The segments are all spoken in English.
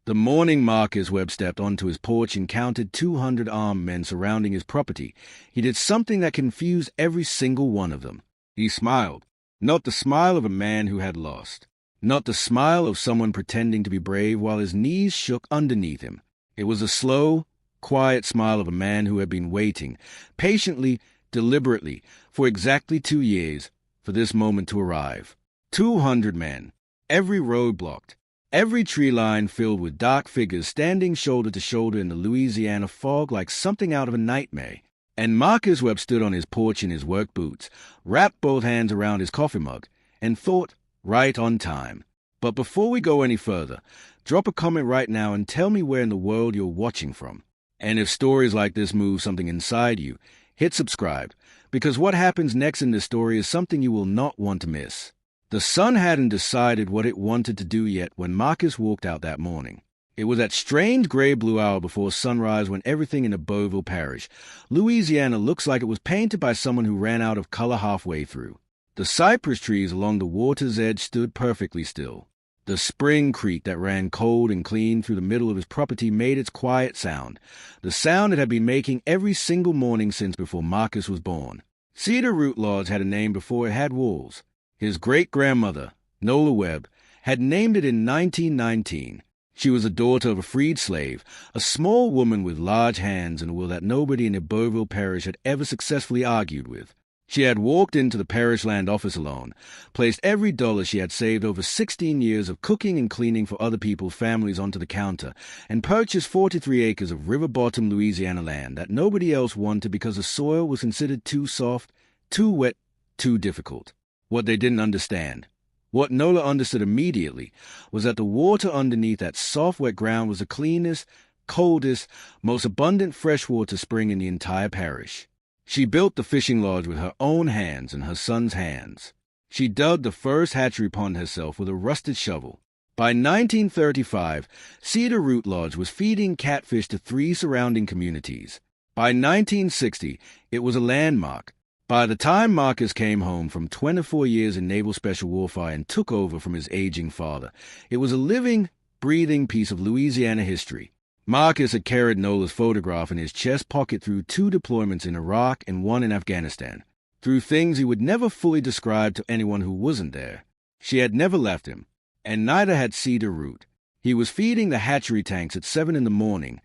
The morning Marcus Webb stepped onto his porch and counted 200 armed men surrounding his property. He did something that confused every single one of them. He smiled. Not the smile of a man who had lost. Not the smile of someone pretending to be brave while his knees shook underneath him. It was a slow, quiet smile of a man who had been waiting, patiently, deliberately, for exactly 2 years, for this moment to arrive. 200 men, every road blocked, every tree line filled with dark figures standing shoulder to shoulder in the Louisiana fog like something out of a nightmare. And Marcus Webb stood on his porch in his work boots, wrapped both hands around his coffee mug, and thought, right on time. But before we go any further, drop a comment right now and tell me where in the world you're watching from. And if stories like this move something inside you, hit subscribe, because what happens next in this story is something you will not want to miss. The sun hadn't decided what it wanted to do yet when Marcus walked out that morning. It was that strange gray-blue hour before sunrise when everything in the Beauville parish, Louisiana, looks like it was painted by someone who ran out of color halfway through. The cypress trees along the water's edge stood perfectly still. The spring creek that ran cold and clean through the middle of his property made its quiet sound, the sound it had been making every single morning since before Marcus was born. Cedar Root Lodge had a name before it had walls. His great-grandmother, Nola Webb, had named it in 1919. She was the daughter of a freed slave, a small woman with large hands and a will that nobody in the Beauville parish had ever successfully argued with. She had walked into the parish land office alone, placed every dollar she had saved over 16 years of cooking and cleaning for other people's families onto the counter, and purchased 43 acres of river-bottom Louisiana land that nobody else wanted because the soil was considered too soft, too wet, too difficult. What they didn't understand, what Nola understood immediately, was that the water underneath that soft, wet ground was the cleanest, coldest, most abundant freshwater spring in the entire parish. She built the fishing lodge with her own hands and her son's hands. She dug the first hatchery pond herself with a rusted shovel. By 1935, Cedar Root Lodge was feeding catfish to 3 surrounding communities. By 1960, it was a landmark. By the time Marcus came home from 24 years in naval special warfare and took over from his aging father, it was a living, breathing piece of Louisiana history. Marcus had carried Nola's photograph in his chest pocket through 2 deployments in Iraq and 1 in Afghanistan, through things he would never fully describe to anyone who wasn't there. She had never left him, and neither had Cedar Root. He was feeding the hatchery tanks at 7 in the morning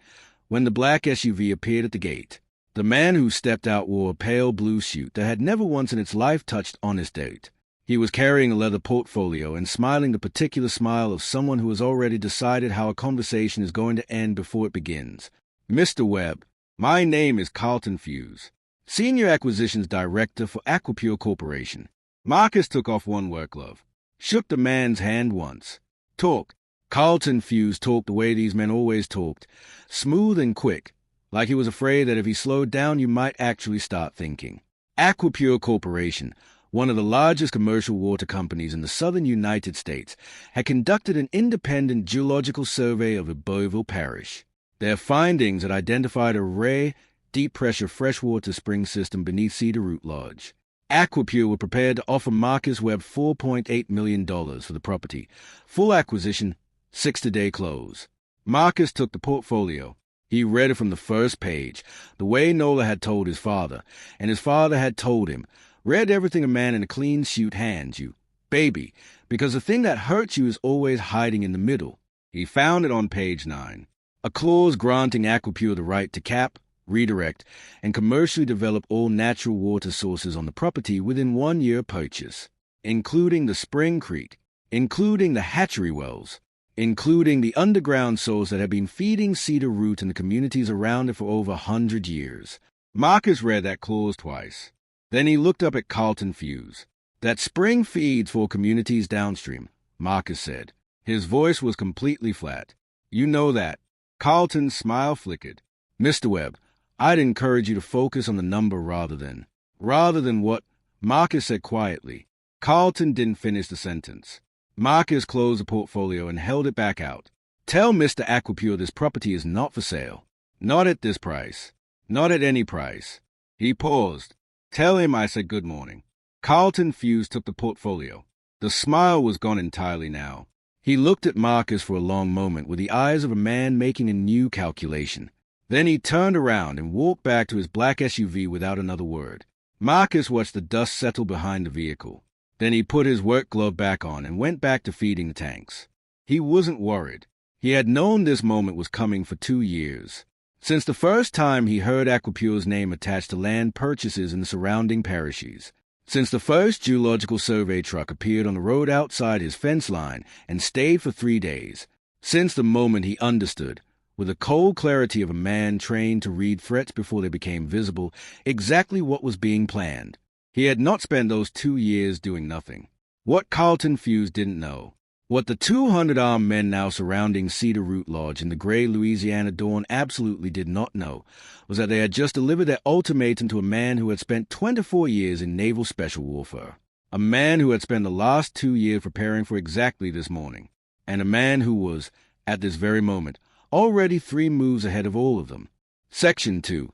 when the black SUV appeared at the gate. The man who stepped out wore a pale blue suit that had never once in its life touched honest dirt. He was carrying a leather portfolio and smiling the particular smile of someone who has already decided how a conversation is going to end before it begins. "Mr. Webb, my name is Carlton Fuse, Senior Acquisitions Director for Aquapure Corporation." Marcus took off one work glove, shook the man's hand once. "Talk." Carlton Fuse talked the way these men always talked, smooth and quick, like he was afraid that if he slowed down you might actually start thinking. Aquapure Corporation, one of the largest commercial water companies in the southern United States, had conducted an independent geological survey of the Beauville parish. Their findings had identified a rare, deep-pressure freshwater spring system beneath Cedar Root Lodge. Aquapure were prepared to offer Marcus Webb $4.8 million for the property, full acquisition, 6-day close. Marcus took the portfolio. He read it from the first page, the way Nola had told his father, and his father had told him. Read everything a man in a clean suit hands you, baby, because the thing that hurts you is always hiding in the middle. He found it on page 9, a clause granting Aquapure the right to cap, redirect, and commercially develop all natural water sources on the property within 1 year purchase, including the spring creek, including the hatchery wells, including the underground source that had been feeding Cedar Root and the communities around it for over 100 years. Marcus read that clause twice. Then he looked up at Carlton Fuse. "That spring feeds for communities downstream," Marcus said. His voice was completely flat. "You know that." Carlton's smile flickered. "Mr. Webb, I'd encourage you to focus on the number rather than..." "Rather than what?" Marcus said quietly. Carlton didn't finish the sentence. Marcus closed the portfolio and held it back out. "Tell Mr. Aquapure this property is not for sale. Not at this price. Not at any price." He paused. "Tell him I said good morning." Carlton Fuse took the portfolio. The smile was gone entirely now. He looked at Marcus for a long moment with the eyes of a man making a new calculation. Then he turned around and walked back to his black SUV without another word. Marcus watched the dust settle behind the vehicle. Then he put his work glove back on and went back to feeding the tanks. He wasn't worried. He had known this moment was coming for 2 years. Since the first time he heard Aquapure's name attached to land purchases in the surrounding parishes. Since the first geological survey truck appeared on the road outside his fence line and stayed for 3 days. Since the moment he understood, with the cold clarity of a man trained to read threats before they became visible, exactly what was being planned. He had not spent those 2 years doing nothing. What Carlton Fuse didn't know, what the 200 armed men now surrounding Cedar Root Lodge in the gray Louisiana dawn absolutely did not know, was that they had just delivered their ultimatum to a man who had spent 24 years in naval special warfare. A man who had spent the last 2 years preparing for exactly this morning. And a man who was, at this very moment, already 3 moves ahead of all of them. Section 2.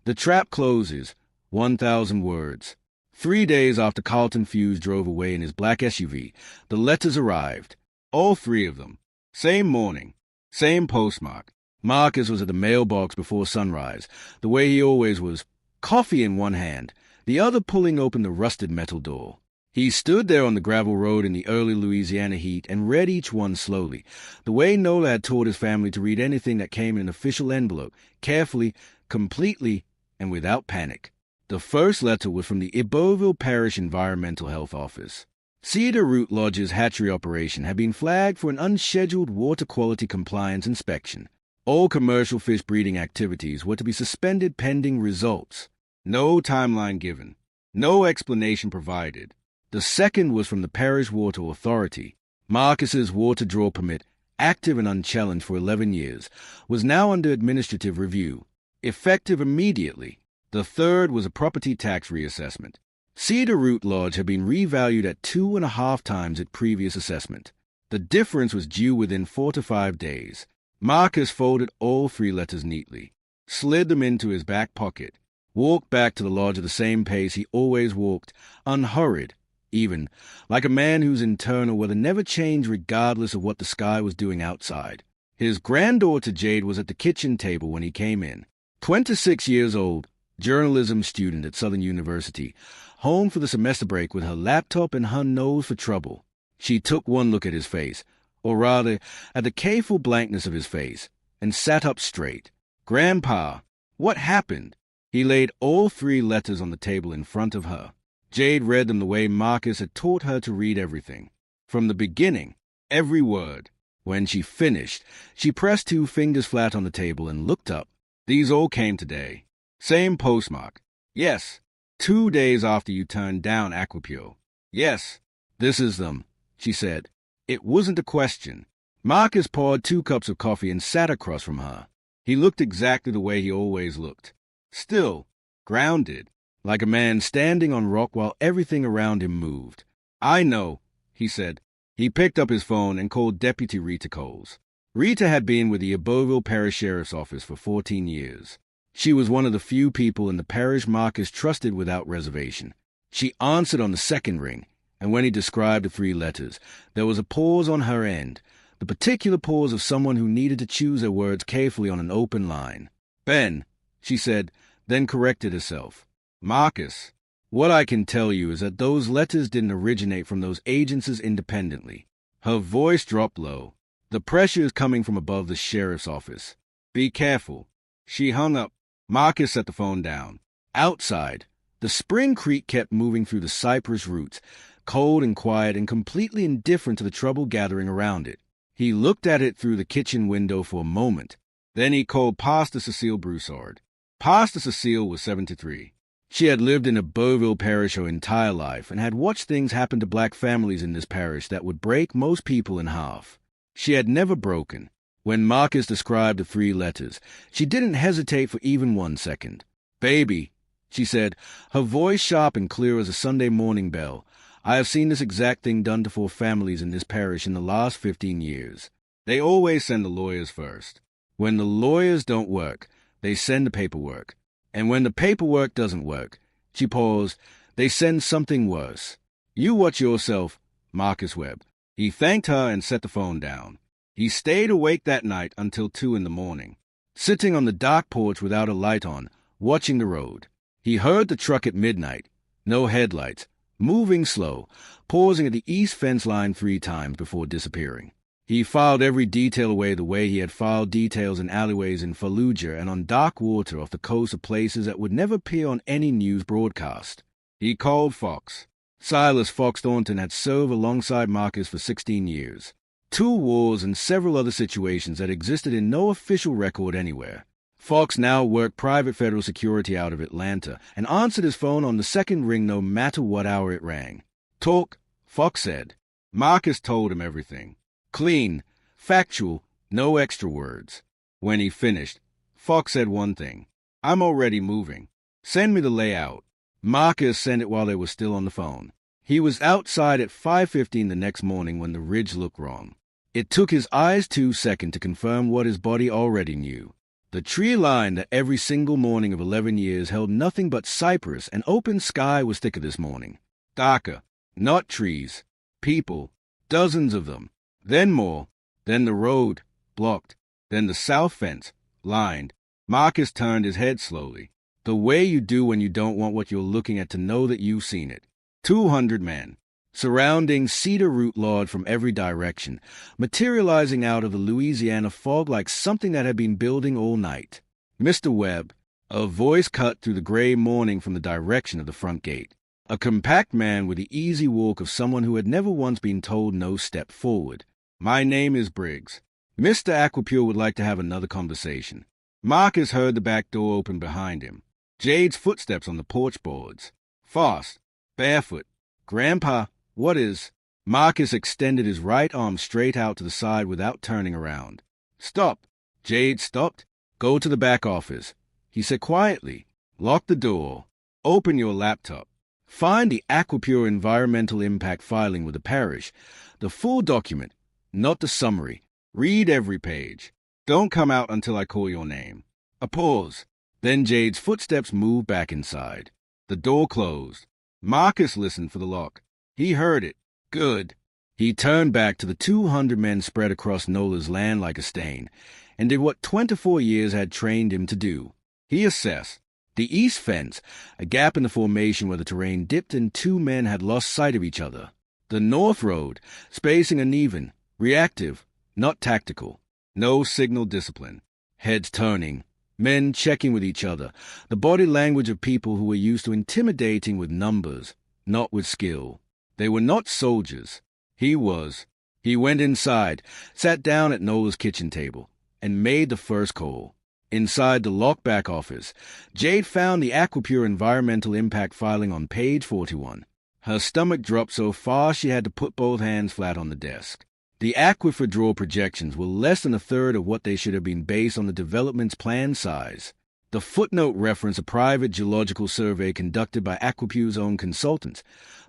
The trap closes. 1,000 words. 3 days after Carlton Fuse drove away in his black SUV, the letters arrived. All 3 of them. Same morning. Same postmark. Marcus was at the mailbox before sunrise, the way he always was, coffee in one hand, the other pulling open the rusted metal door. He stood there on the gravel road in the early Louisiana heat and read each one slowly, the way Nola had taught his family to read anything that came in an official envelope, carefully, completely, and without panic. The first letter was from the Iberville Parish Environmental Health Office. Cedar Root Lodge's hatchery operation had been flagged for an unscheduled water quality compliance inspection. All commercial fish breeding activities were to be suspended pending results. No timeline given. No explanation provided. The second was from the Parish Water Authority. Marcus's water draw permit, active and unchallenged for 11 years, was now under administrative review, effective immediately. The third was a property tax reassessment. Cedar Root Lodge had been revalued at 2.5 times its previous assessment. The difference was due within 4 to 5 days. Marcus folded all 3 letters neatly, slid them into his back pocket, walked back to the lodge at the same pace he always walked, unhurried, even, like a man whose internal weather never changed regardless of what the sky was doing outside. His granddaughter Jade was at the kitchen table when he came in. 26 years old, journalism student at Southern University, home for the semester break with her laptop and her nose for trouble. She took one look at his face, or rather, at the careful blankness of his face, and sat up straight. "Grandpa, what happened?" He laid all 3 letters on the table in front of her. Jade read them the way Marcus had taught her to read everything. From the beginning, every word. When she finished, she pressed 2 fingers flat on the table and looked up. These all came today. Same postmark. Yes. 2 days after you turned down Aquapure. Yes. This is them, she said. It wasn't a question. Marcus poured 2 cups of coffee and sat across from her. He looked exactly the way he always looked. Still, grounded, like a man standing on rock while everything around him moved. "I know," he said. He picked up his phone and called Deputy Rita Coles. Rita had been with the Iberville Parish Sheriff's Office for 14 years. She was one of the few people in the parish Marcus trusted without reservation. She answered on the second ring, and when he described the 3 letters, there was a pause on her end, the particular pause of someone who needed to choose their words carefully on an open line. "Ben," she said, then corrected herself. "Marcus, what I can tell you is that those letters didn't originate from those agencies independently." Her voice dropped low. "The pressure is coming from above the sheriff's office. Be careful." She hung up. Marcus set the phone down. Outside, the spring creek kept moving through the cypress roots, cold and quiet and completely indifferent to the trouble gathering around it. He looked at it through the kitchen window for a moment. Then he called Pastor Cecile Broussard. Pastor Cecile was 73. She had lived in Iberville Parish her entire life and had watched things happen to black families in this parish that would break most people in half. She had never broken. When Marcus described the 3 letters, she didn't hesitate for even 1 second. "Baby," she said, her voice sharp and clear as a Sunday morning bell, "I have seen this exact thing done to 4 families in this parish in the last 15 years. They always send the lawyers first. When the lawyers don't work, they send the paperwork. And when the paperwork doesn't work," she paused, "they send something worse. You watch yourself, Marcus Webb. He thanked her and set the phone down. He stayed awake that night until 2 in the morning, sitting on the dark porch without a light on, watching the road. He heard the truck at midnight, no headlights, moving slow, pausing at the east fence line 3 times before disappearing. He filed every detail away the way he had filed details in alleyways in Fallujah and on dark water off the coast of places that would never appear on any news broadcast. He called Fox. Silas Fox Thornton had served alongside Marcus for 16 years. 2 wars and several other situations that existed in no official record anywhere. Fox now worked private federal security out of Atlanta and answered his phone on the second ring no matter what hour it rang. "Talk," Fox said. Marcus told him everything. Clean, factual, no extra words. When he finished, Fox said one thing. "I'm already moving. Send me the layout." Marcus sent it while they were still on the phone. He was outside at 5:15 the next morning when the ridge looked wrong. It took his eyes 2 seconds to confirm what his body already knew. The tree line that every single morning of 11 years held nothing but cypress and open sky was thicker this morning. Darker, not trees, people, dozens of them. Then more, then the road, blocked, then the south fence, lined. Marcus turned his head slowly, the way you do when you don't want what you're looking at to know that you've seen it. 200 men, surrounding Cedar Root Lodge from every direction, materializing out of the Louisiana fog like something that had been building all night. "Mr. Webb," a voice cut through the gray morning from the direction of the front gate. A compact man with the easy walk of someone who had never once been told no step forward. "My name is Briggs. Mr. Aquapure would like to have another conversation." Marcus heard the back door open behind him. Jade's footsteps on the porch boards. Fast, barefoot. "Grandpa, what is—" Marcus extended his right arm straight out to the side without turning around. "Stop." Jade stopped. "Go to the back office," he said quietly. "Lock the door. Open your laptop. Find the Aquapure environmental impact filing with the parish. The full document, not the summary. Read every page. Don't come out until I call your name." A pause. Then Jade's footsteps moved back inside. The door closed. Marcus listened for the lock. He heard it. Good. He turned back to the 200 men spread across Nola's land like a stain, and did what 24 years had trained him to do. He assessed. The east fence, a gap in the formation where the terrain dipped and 2 men had lost sight of each other. The north road, spacing uneven, reactive, not tactical. No signal discipline. Heads turning, men checking with each other, the body language of people who were used to intimidating with numbers, not with skill. They were not soldiers. He was. He went inside, sat down at Nola's kitchen table, and made the first call. Inside the locked back office, Jade found the Aquapure environmental impact filing on page 41. Her stomach dropped so far she had to put both hands flat on the desk. The aquifer draw projections were less than a third of what they should have been based on the development's planned size. The footnote referenced a private geological survey conducted by Aquapure's own consultants,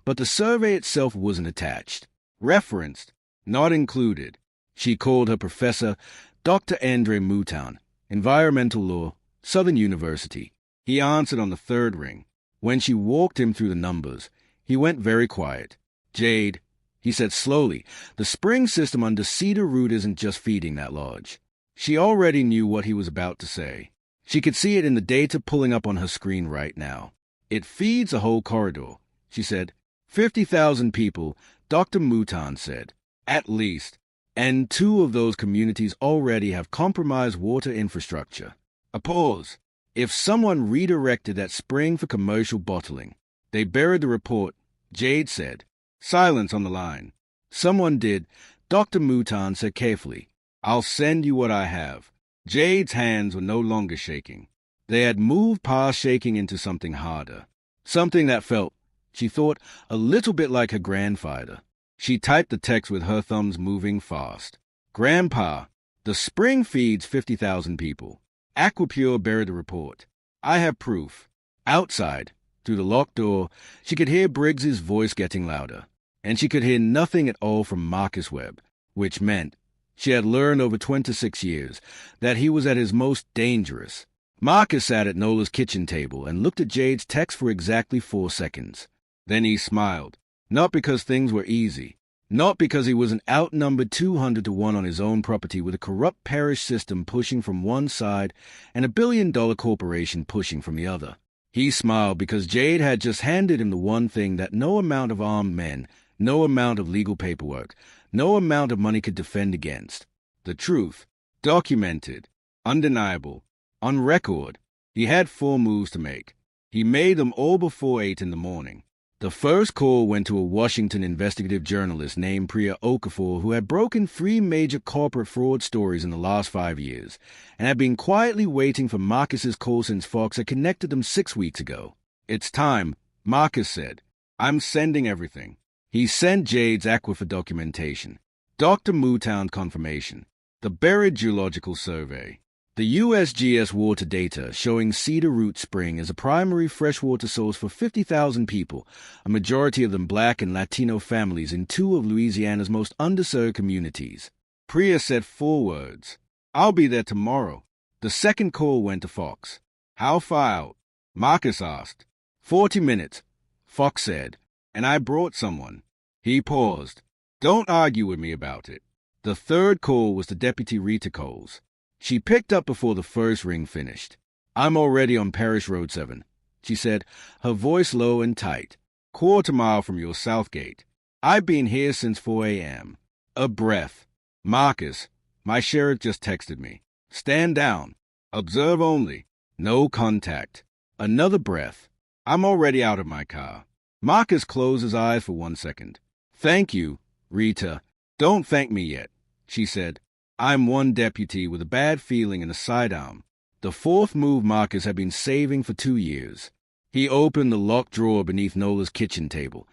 but the survey itself wasn't attached. Referenced, not included. She called her professor, Dr. Andre Mouton, Environmental Law, Southern University. He answered on the 3rd ring. When she walked him through the numbers, he went very quiet. "Jade," he said slowly, "the spring system under Cedar Root isn't just feeding that lodge." She already knew what he was about to say. She could see it in the data pulling up on her screen right now. "It feeds the whole corridor," she said. 50,000 people, Dr. Mouton said. "At least. And 2 of those communities already have compromised water infrastructure." A pause. If someone redirected that spring for commercial bottling. They buried the report, Jade said. Silence on the line. "Someone did," Dr. Mouton said carefully. "I'll send you what I have." Jade's hands were no longer shaking. They had moved past shaking into something harder. Something that felt, she thought, a little bit like her grandfather. She typed the text with her thumbs moving fast. "Grandpa, the spring feeds 50,000 people. Aquapure buried the report. I have proof." Outside, through the locked door, she could hear Briggs's voice getting louder, and she could hear nothing at all from Marcus Webb, which meant, she had learned over 26 years, that he was at his most dangerous. Marcus sat at Nola's kitchen table and looked at Jade's text for exactly 4 seconds. Then he smiled, not because things were easy, Not because he wasn't outnumbered 200 to 1 on his own property with a corrupt parish system pushing from one side and a billion-dollar corporation pushing from the other. He smiled because Jade had just handed him the one thing that no amount of armed men, no amount of legal paperwork, no amount of money could defend against. The truth, documented, undeniable, on record. He had 4 moves to make. He made them all before 8 in the morning. The first call went to a Washington investigative journalist named Priya Okafor, who had broken 3 major corporate fraud stories in the last 5 years, and had been quietly waiting for Marcus's call since Fox had connected them 6 weeks ago. "It's time," Marcus said. "I'm sending everything." He sent Jade's aquifer documentation, Dr. Mootown confirmation, the buried geological survey, the USGS water data showing Cedar Root Spring as a primary freshwater source for 50,000 people, a majority of them black and Latino families in 2 of Louisiana's most underserved communities. Priya said 4 words. "I'll be there tomorrow." The second call went to Fox. "How far out?" Marcus asked. 40 minutes, Fox said, "and I brought someone." He paused. "Don't argue with me about it." The third call was to Deputy Rita Coles. She picked up before the first ring finished. "I'm already on Parish Road 7, she said, her voice low and tight. "Quarter mile from your south gate. I've been here since 4 a.m. A breath. "Marcus, my sheriff just texted me. Stand down. Observe only. No contact." Another breath. "I'm already out of my car." Marcus closed his eyes for 1 second. "Thank you, Rita." "Don't thank me yet," she said. "I'm one deputy with a bad feeling and a sidearm." The fourth move Marcus had been saving for 2 years. He opened the locked drawer beneath Nola's kitchen table,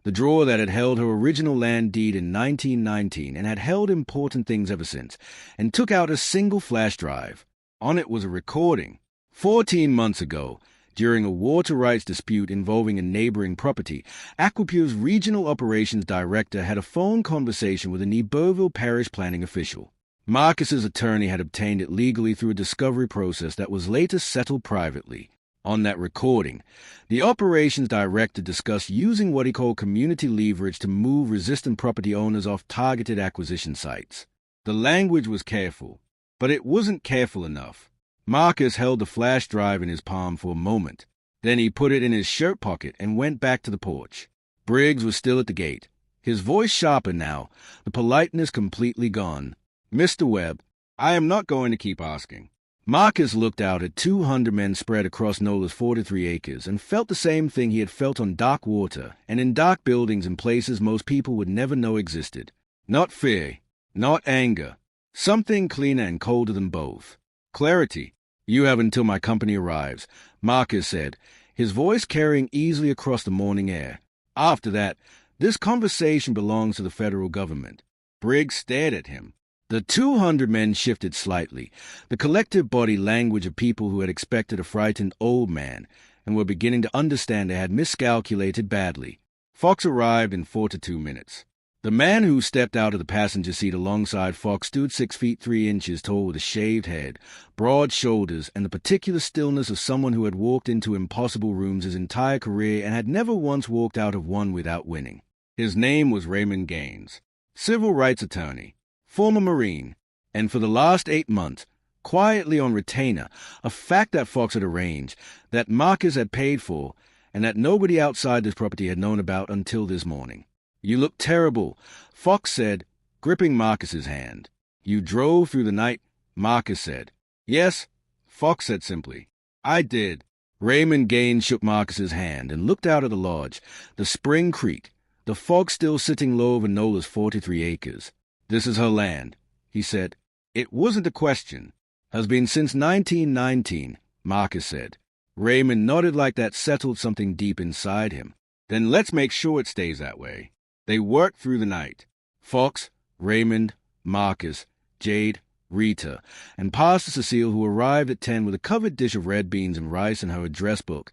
the drawer that had held her original land deed in 1919 and had held important things ever since, and took out a single flash drive. On it was a recording. 14 months ago, during a water rights dispute involving a neighboring property, Aquipure's regional operations director had a phone conversation with a Nibourville parish planning official. Marcus's attorney had obtained it legally through a discovery process that was later settled privately. On that recording, the operations director discussed using what he called community leverage to move resistant property owners off targeted acquisition sites. The language was careful, but it wasn't careful enough. Marcus held the flash drive in his palm for a moment. Then he put it in his shirt pocket and went back to the porch. Briggs was still at the gate, his voice sharper now, the politeness completely gone. "Mr. Webb, I am not going to keep asking." Marcus looked out at 200 men spread across Nola's 43 acres and felt the same thing he had felt on dark water and in dark buildings in places most people would never know existed. Not fear, not anger. Something cleaner and colder than both. Clarity. "You have until my company arrives," Marcus said, his voice carrying easily across the morning air. "After that, this conversation belongs to the federal government." Briggs stared at him. The 200 men shifted slightly, the collective body language of people who had expected a frightened old man and were beginning to understand they had miscalculated badly. Fox arrived in 4 to 2 minutes. The man who stepped out of the passenger seat alongside Fox stood 6 feet 3 inches tall with a shaved head, broad shoulders, and the particular stillness of someone who had walked into impossible rooms his entire career and had never once walked out of one without winning. His name was Raymond Gaines, civil rights attorney, former Marine, and for the last 8 months, quietly on retainer, a fact that Fox had arranged, that Marcus had paid for, and that nobody outside this property had known about until this morning. "You look terrible," Fox said, gripping Marcus's hand. "You drove through the night," Marcus said. "Yes," Fox said simply. "I did." Raymond Gaines shook Marcus's hand and looked out at the lodge, the spring creek, the fog still sitting low over Nola's 43 acres. "This is her land," he said. "It wasn't a question." "Has been since 1919, Marcus said. Raymond nodded like that settled something deep inside him. "Then let's make sure it stays that way." They worked through the night. Fox, Raymond, Marcus, Jade, Rita, and Pastor Cecile, who arrived at 10 with a covered dish of red beans and rice in her address book,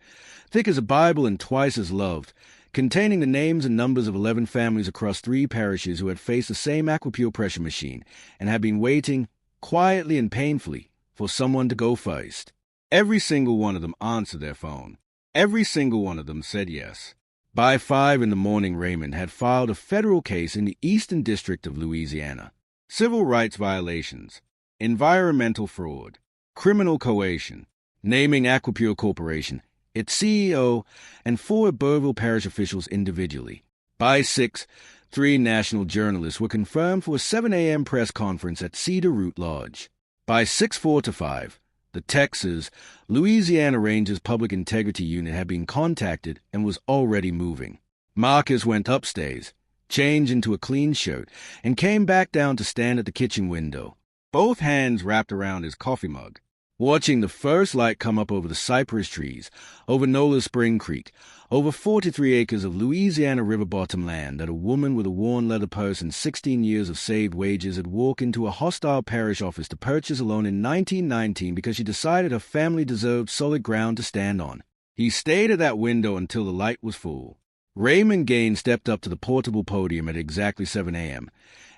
thick as a Bible and twice as loved, containing the names and numbers of 11 families across 3 parishes who had faced the same Aquapure pressure machine and had been waiting, quietly and painfully, for someone to go first. Every single one of them answered their phone. Every single one of them said yes. By 5 in the morning, Raymond had filed a federal case in the Eastern District of Louisiana. Civil rights violations, environmental fraud, criminal coercion, naming Aquapure Corporation, its CEO, and 4 Iberville Parish officials individually. By 6, 3 national journalists were confirmed for a 7 a.m. press conference at Cedar Root Lodge. By 6:04 to 5, the Texas, Louisiana Rangers Public Integrity Unit had been contacted and was already moving. Marcus went upstairs, changed into a clean shirt, and came back down to stand at the kitchen window, both hands wrapped around his coffee mug, watching the first light come up over the cypress trees, over Nola Spring Creek, over 43 acres of Louisiana river bottom land that a woman with a worn leather purse and 16 years of saved wages had walked into a hostile parish office to purchase alone in 1919 because she decided her family deserved solid ground to stand on. He stayed at that window until the light was full. Raymond Gaines stepped up to the portable podium at exactly 7 a.m.,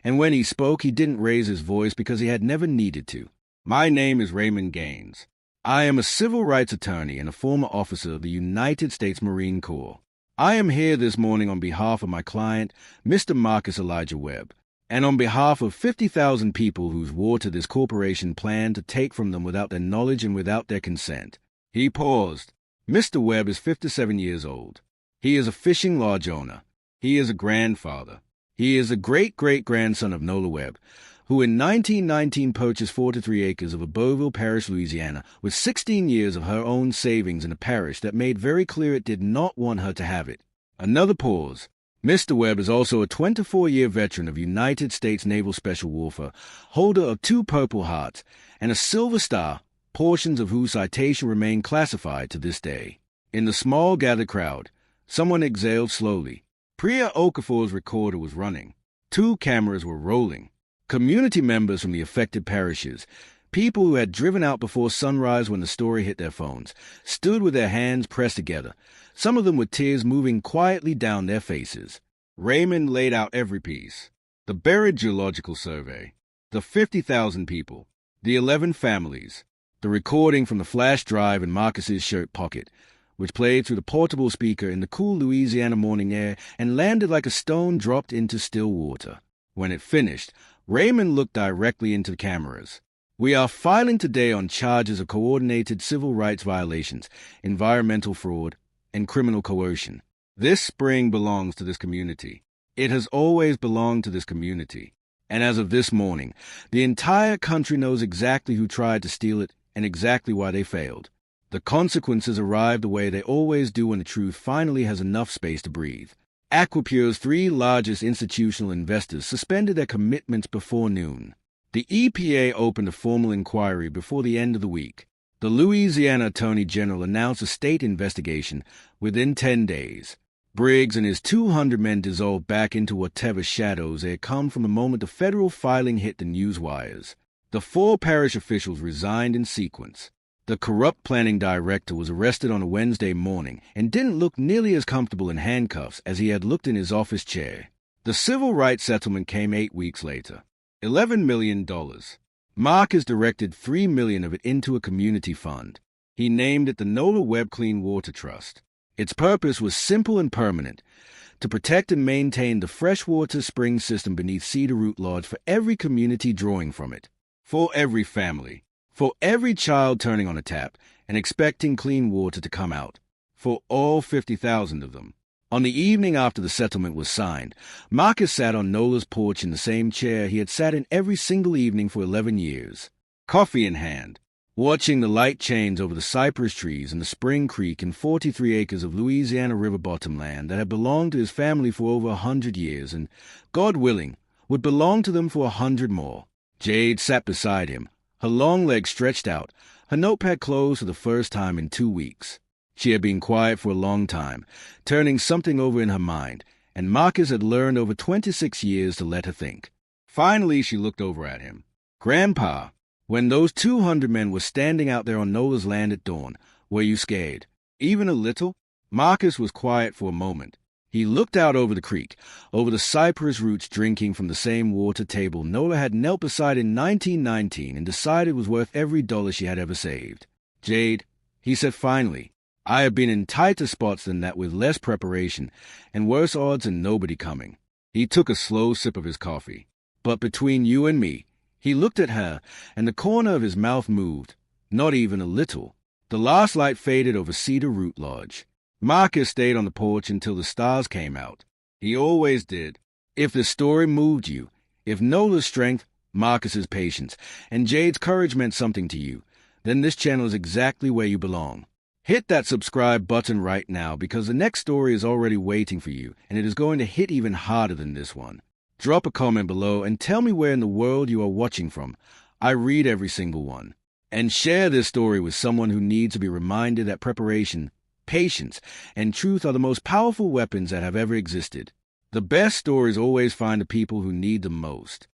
and when he spoke, he didn't raise his voice because he had never needed to. My name is Raymond Gaines. I am a civil rights attorney and a former officer of the United States Marine Corps. I am here this morning on behalf of my client, Mr. Marcus Elijah Webb, and on behalf of 50,000 people whose water this corporation planned to take from them without their knowledge and without their consent. He paused. Mr. Webb is 57 years old. He is a fishing lodge owner. He is a grandfather. He is a great-great-grandson of Nola Webb, who in 1919 purchased 43 acres of Iberville Parish, Louisiana, with 16 years of her own savings in a parish that made very clear it did not want her to have it. Another pause. Mr. Webb is also a 24-year veteran of United States Naval Special Warfare, holder of 2 Purple Hearts and a Silver Star, portions of whose citation remain classified to this day. In the small gathered crowd, someone exhaled slowly. Priya Okafor's recorder was running. 2 cameras were rolling. Community members from the affected parishes, people who had driven out before sunrise when the story hit their phones, stood with their hands pressed together, some of them with tears moving quietly down their faces. Raymond laid out every piece. The buried geological survey, the 50,000 people, the 11 families, the recording from the flash drive in Marcus's shirt pocket, which played through the portable speaker in the cool Louisiana morning air and landed like a stone dropped into still water. When it finished, Raymond looked directly into the cameras. We are filing today on charges of coordinated civil rights violations, environmental fraud, and criminal coercion. This spring belongs to this community. It has always belonged to this community. And as of this morning, the entire country knows exactly who tried to steal it and exactly why they failed. The consequences arrive the way they always do when the truth finally has enough space to breathe. Aquapure's 3 largest institutional investors suspended their commitments before noon. The EPA opened a formal inquiry before the end of the week. The Louisiana Attorney General announced a state investigation within 10 days. Briggs and his 200 men dissolved back into whatever shadows they had come from the moment the federal filing hit the news wires. The 4 parish officials resigned in sequence. The corrupt planning director was arrested on a Wednesday morning and didn't look nearly as comfortable in handcuffs as he had looked in his office chair. The civil rights settlement came 8 weeks later. $11 million. Marcus directed $3 million of it into a community fund. He named it the Nola Webb Clean Water Trust. Its purpose was simple and permanent: to protect and maintain the freshwater spring system beneath Cedar Root Lodge for every community drawing from it, for every family, for every child turning on a tap and expecting clean water to come out, for all 50,000 of them. On the evening after the settlement was signed, Marcus sat on Nola's porch in the same chair he had sat in every single evening for 11 years, coffee in hand, watching the light change over the cypress trees and the spring creek and 43 acres of Louisiana river bottom land that had belonged to his family for over 100 years and, God willing, would belong to them for 100 more. Jade sat beside him, her long legs stretched out, her notepad closed for the first time in 2 weeks. She had been quiet for a long time, turning something over in her mind, and Marcus had learned over 26 years to let her think. Finally, she looked over at him. Grandpa, when those 200 men were standing out there on Nola's land at dawn, were you scared? Even a little? Marcus was quiet for a moment. He looked out over the creek, over the cypress roots drinking from the same water table Nola had knelt beside in 1919 and decided was worth every dollar she had ever saved. Jade, he said finally, I have been in tighter spots than that with less preparation and worse odds and nobody coming. He took a slow sip of his coffee. But between you and me, he looked at her, and the corner of his mouth moved, not even a little. The last light faded over Cedar Root Lodge. Marcus stayed on the porch until the stars came out. He always did. If the story moved you, if Nola's strength, Marcus's patience, and Jade's courage meant something to you, then this channel is exactly where you belong. Hit that subscribe button right now because the next story is already waiting for you, and it is going to hit even harder than this one. Drop a comment below and tell me where in the world you are watching from. I read every single one. And share this story with someone who needs to be reminded that preparation, patience, and truth are the most powerful weapons that have ever existed. The best stories always find the people who need them most.